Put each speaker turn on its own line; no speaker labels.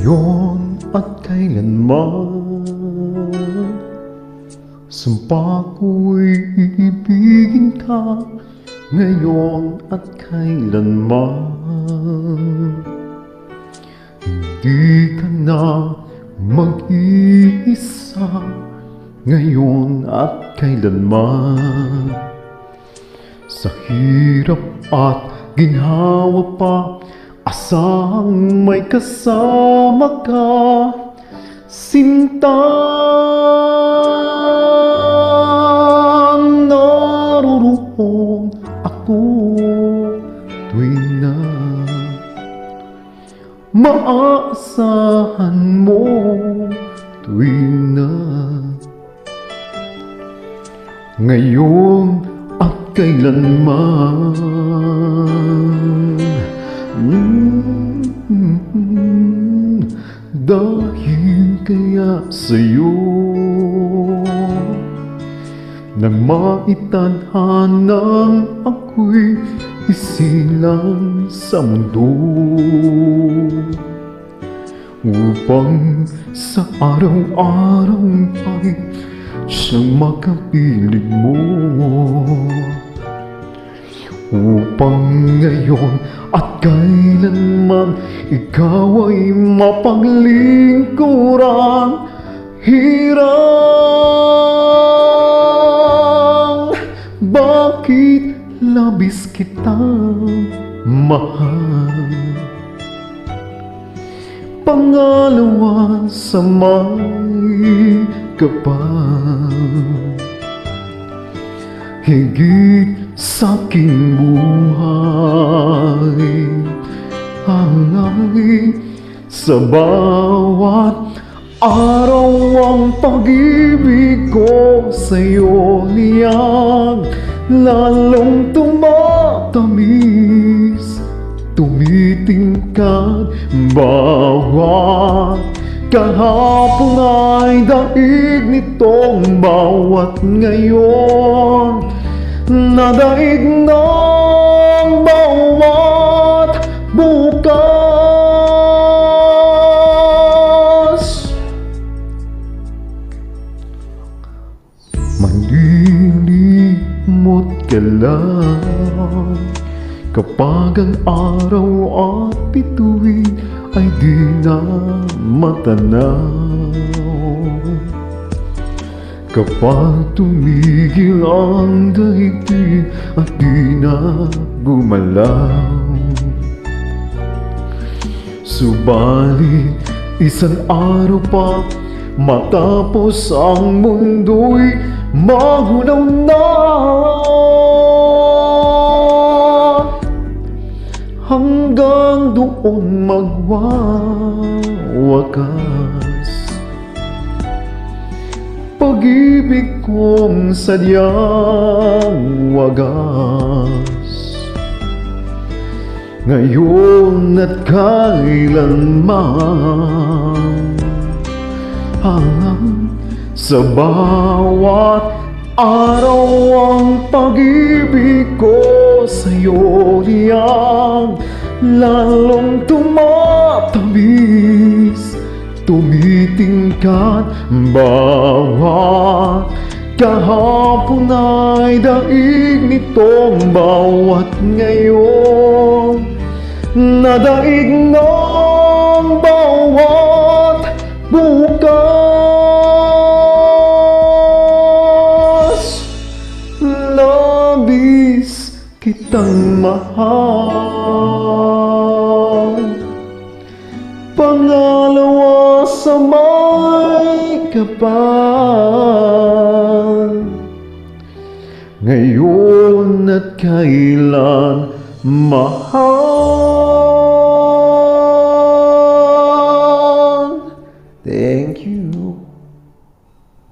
Ngayon at kailanman, sumpa ko'y iibigin ka. Ngayon at kailanman, hindi ka na mag-iisa. Ngayon at kailanman, sa hirap at ginhawa pa, asang may kasama ka, sinta. Naroon ako tuwing na maaasahan mo, tuwing na ngayon at kailanman. Dahil kaya sa'yo nang maitadhanang ako'y isilang sa mundo, upang sa araw-araw ay siyang makapiling mo, upang ngayon at kailanman ikaw ay mapaglingkuran. Hirang bakit labis kitang mahal, pangalawa sa may kapal, higit sa aking buhay. Alay sa bawat araw ang pag-ibig ko sa'yo niyang lalong tumatamis, tumitingkad bawat kahapon ay daig nitong bawat ngayon, nadaig ng bawat bukas. Manlilimot ka lang kapag ang araw at bituin ay di na matanaw, kapag tumigil ang daigdig at di na gumalaw. Subalit isang araw pa matapos ang mundo'y magunaw na, hanggang doon magwawakas pag-ibig kong sadyang wagas. Ngayon at kailanman, sa bawat araw ang pag-ibig ko sa'yo niyang lalong tumatamis, tumitingkad bawat kahapon ay daig nitong bawat ngayon, nadaig ng bawat bukas. Labis kitang mahal, pangalawa sa may kapal, ngayon at kailan mahal.